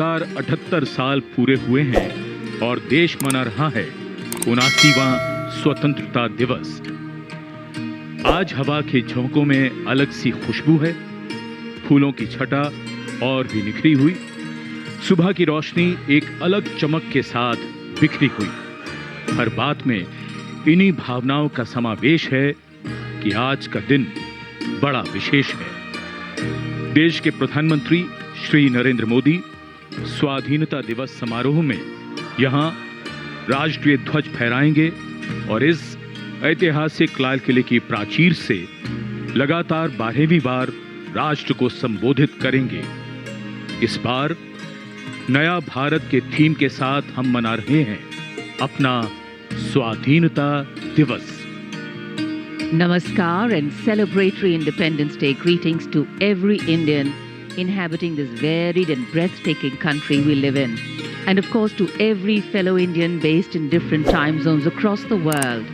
78 साल पूरे हुए हैं और देश मना रहा है 79वां स्वतंत्रता दिवस। आज हवा के झोंकों में अलग सी खुशबू है, फूलों की छटा और भी निखरी हुई, सुबह की रोशनी एक अलग चमक के साथ बिखरी हुई। हर बात में इन्हीं भावनाओं का समावेश है कि आज का दिन बड़ा विशेष है। देश के प्रधानमंत्री श्री नरेंद्र मोदी स्वाधीनता दिवस समारोह में यहां राष्ट्रीय ध्वज फहराएंगे और इस ऐतिहासिक लाल किले की प्राचीर से लगातार 12वीं बार राष्ट्र को संबोधित करेंगे। इस बार नया भारत के थीम के साथ हम मना रहे हैं अपना स्वाधीनता दिवस। Namaskar and celebratory Independence Day greetings to every Indian inhabiting this varied and breathtaking country we live in. And of course to every fellow Indian based in different time zones across the world.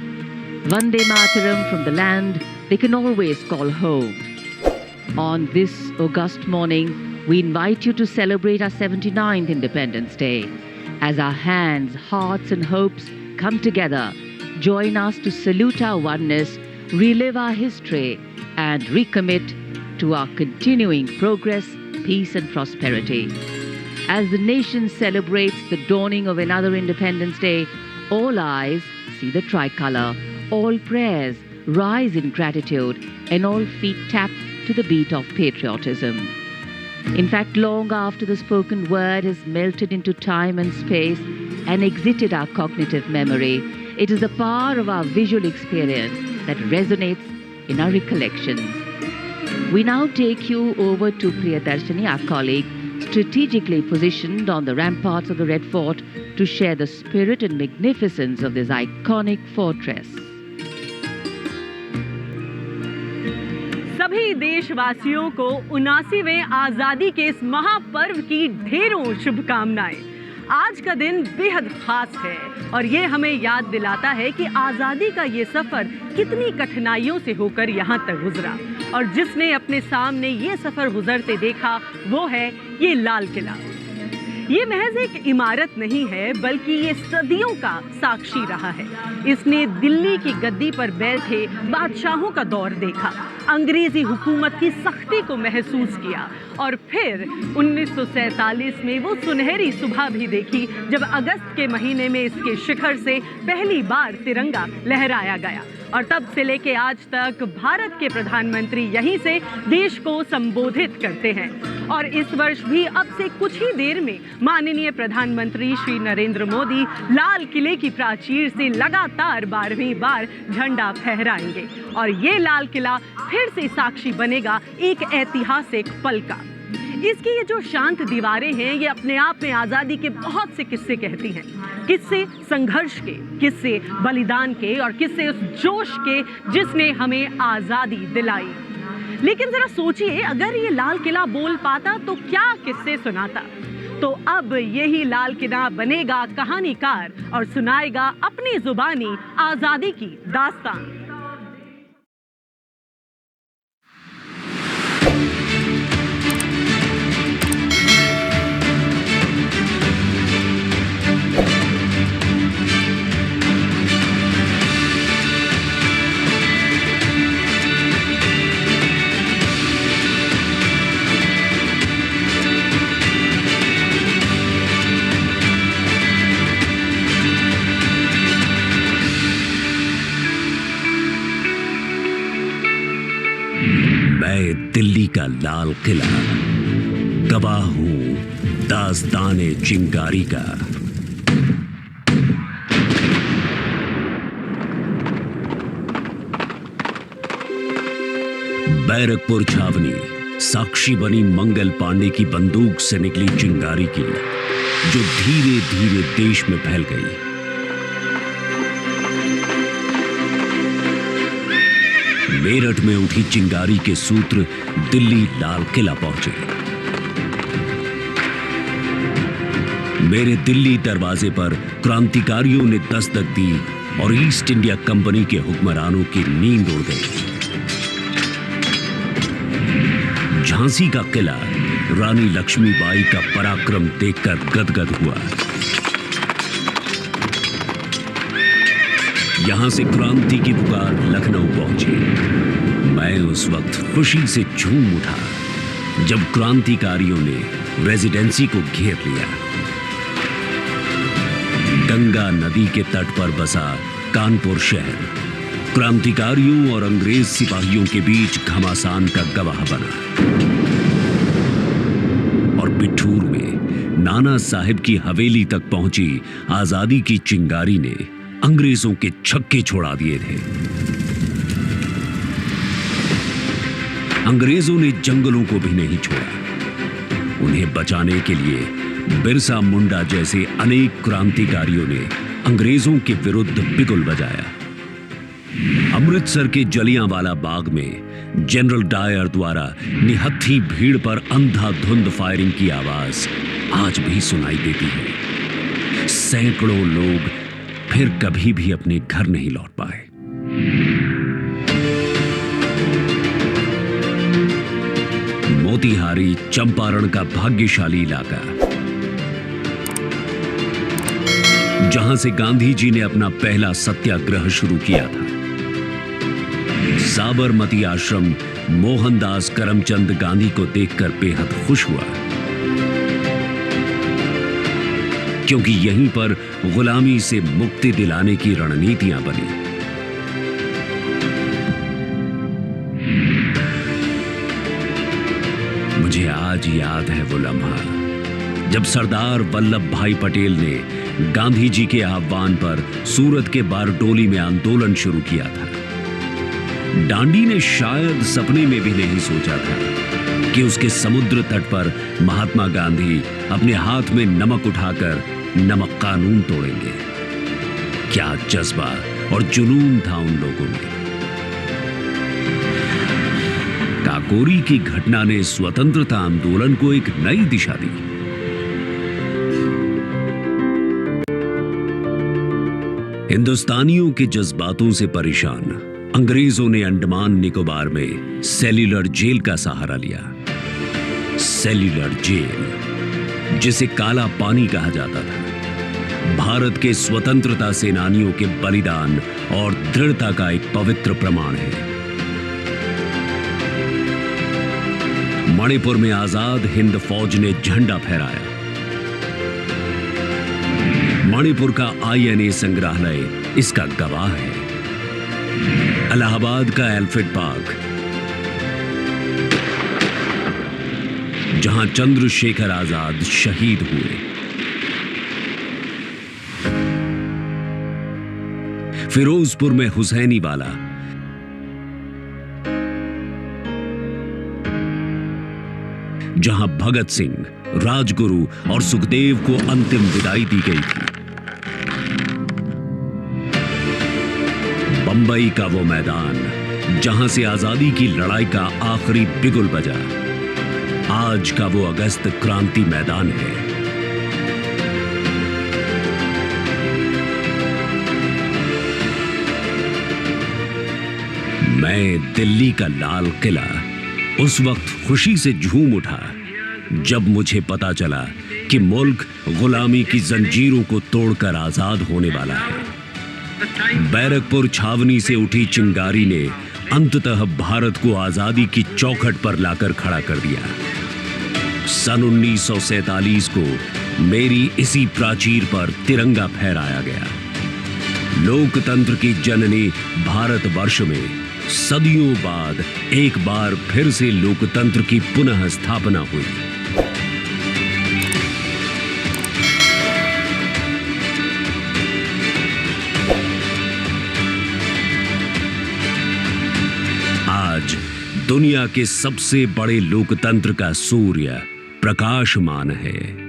Vande Mataram from the land they can always call home. On this August morning, we invite you to celebrate our 79th Independence Day. As our hands, hearts and hopes come together, join us to salute our oneness, relive our history and recommit to our continuing progress, peace and prosperity. As the nation celebrates the dawning of another Independence Day, all eyes see the tricolour, all prayers rise in gratitude and all feet tap to the beat of patriotism. In fact, long after the spoken word has melted into time and space and exited our cognitive memory, it is the power of our visual experience that resonates in our recollections. We now take you over to Priyadarshini, our colleague, strategically positioned on the ramparts of the Red Fort to share the spirit and magnificence of this iconic fortress. सभी देशवासियों को 79वें आजादी के इस महापर्व की ढेरों शुभकामनाएं। आज का दिन बेहद खास है और ये हमें याद दिलाता है कि आज़ादी का ये सफ़र कितनी कठिनाइयों से होकर यहाँ तक गुजरा और जिसने अपने सामने ये सफ़र गुजरते देखा वो है ये लाल किला। ये महज एक इमारत नहीं है बल्कि ये सदियों का साक्षी रहा है। इसने दिल्ली की गद्दी पर बैठे बादशाहों का दौर देखा, अंग्रेजी हुकूमत की सख्ती को महसूस किया और फिर 1947 में वो सुनहरी सुबह भी देखी जब अगस्त के महीने में इसके शिखर से पहली बार तिरंगा लहराया गया। और तब से लेके आज तक भारत के प्रधानमंत्री यहीं से देश को संबोधित करते हैं और इस वर्ष भी अब से कुछ ही देर में माननीय प्रधानमंत्री श्री नरेंद्र मोदी लाल किले की प्राचीर से लगातार 12वीं बार झंडा फहराएंगे और ये लाल किला फिर से साक्षी बनेगा एक ऐतिहासिक पल का। इसकी ये जो शांत दीवारें हैं ये अपने आप में आज़ादी के बहुत से किस्से कहती हैं, किस्से संघर्ष के, किस्से बलिदान के और किस्से उस जोश के जिसने हमें आज़ादी दिलाई। लेकिन जरा सोचिए अगर ये लाल किला बोल पाता तो क्या किस्से सुनाता। तो अब यही लाल किला बनेगा कहानीकार और सुनाएगा अपनी जुबानी आज़ादी की दास्तान। दिल्ली का लाल किला, गवाह हूं दास्ताने चिंगारी का। बैरकपुर छावनी साक्षी बनी मंगल पांडे की बंदूक से निकली चिंगारी की, जो धीरे धीरे देश में फैल गई। मेरठ में उठी चिंगारी के सूत्र दिल्ली लाल किला पहुंचे। मेरे दिल्ली दरवाजे पर क्रांतिकारियों ने दस्तक दी और ईस्ट इंडिया कंपनी के हुक्मरानों की नींद उड़ गई। झांसी का किला रानी लक्ष्मीबाई का पराक्रम देखकर गदगद हुआ। यहां से क्रांति की पुकार लखनऊ पहुंची। मैं उस वक्त खुशी से झूम उठा जब क्रांतिकारियों ने रेजिडेंसी को घेर लिया। गंगा नदी के तट पर बसा कानपुर शहर क्रांतिकारियों और अंग्रेज सिपाहियों के बीच घमासान का गवाह बना। और बिठूर में नाना साहिब की हवेली तक पहुंची आजादी की चिंगारी ने अंग्रेजों के छक्के छोड़ा दिए थे। अंग्रेजों ने जंगलों को भी नहीं छोड़ा। उन्हें बचाने के लिए बिरसा मुंडा जैसे अनेक क्रांतिकारियों ने अंग्रेजों के विरुद्ध बिगुल बजाया। अमृतसर के जलियांवाला बाग में जनरल डायर द्वारा निहत्थी भीड़ पर अंधाधुंध फायरिंग की आवाज आज भी सुनाई देती है। सैकड़ों लोग फिर कभी भी अपने घर नहीं लौट पाए। मोतिहारी चंपारण का भाग्यशाली इलाका, जहां से गांधी जी ने अपना पहला सत्याग्रह शुरू किया था। साबरमती आश्रम मोहनदास करमचंद गांधी को देखकर बेहद खुश हुआ, क्योंकि यहीं पर गुलामी से मुक्ति दिलाने की रणनीतियां बनी। मुझे आज याद है वो लम्हा जब सरदार वल्लभ भाई पटेल ने गांधी जी के आह्वान पर सूरत के बारडोली में आंदोलन शुरू किया था। डांडी ने शायद सपने में भी नहीं सोचा था कि उसके समुद्र तट पर महात्मा गांधी अपने हाथ में नमक उठाकर नमक कानून तोड़ेंगे। क्या जज्बा और जुनून था उन लोगों में। काकोरी की घटना ने स्वतंत्रता आंदोलन को एक नई दिशा दी। हिंदुस्तानियों के जज्बातों से परेशान अंग्रेजों ने अंडमान निकोबार में सेल्यूलर जेल का सहारा लिया। सेल्यूलर जेल, जिसे काला पानी कहा जाता था, भारत के स्वतंत्रता सेनानियों के बलिदान और दृढ़ता का एक पवित्र प्रमाण है। मणिपुर में आजाद हिंद फौज ने झंडा फहराया। मणिपुर का आईएनए संग्रहालय इसका गवाह है। इलाहाबाद का एल्फ्रेड पार्क, जहां चंद्रशेखर आजाद शहीद हुए। फिरोजपुर में हुसैनी वाला, जहां भगत सिंह, राजगुरु और सुखदेव को अंतिम विदाई दी गई थी। बंबई का वो मैदान जहां से आजादी की लड़ाई का आखिरी बिगुल बजा, आज का वो अगस्त क्रांति मैदान है। मैं दिल्ली का लाल किला उस वक्त खुशी से झूम उठा जब मुझे पता चला कि मुल्क गुलामी की जंजीरों को तोड़कर आजाद होने वाला है। बैरकपुर छावनी से उठी चिंगारी ने अंततः भारत को आजादी की चौखट पर लाकर खड़ा कर दिया। सन 1947 को मेरी इसी प्राचीर पर तिरंगा फहराया गया। लोकतंत्र की जननी भारतवर्ष में सदियों बाद एक बार फिर से लोकतंत्र की पुनः स्थापना हुई। आज दुनिया के सबसे बड़े लोकतंत्र का सूर्य प्रकाशमान है।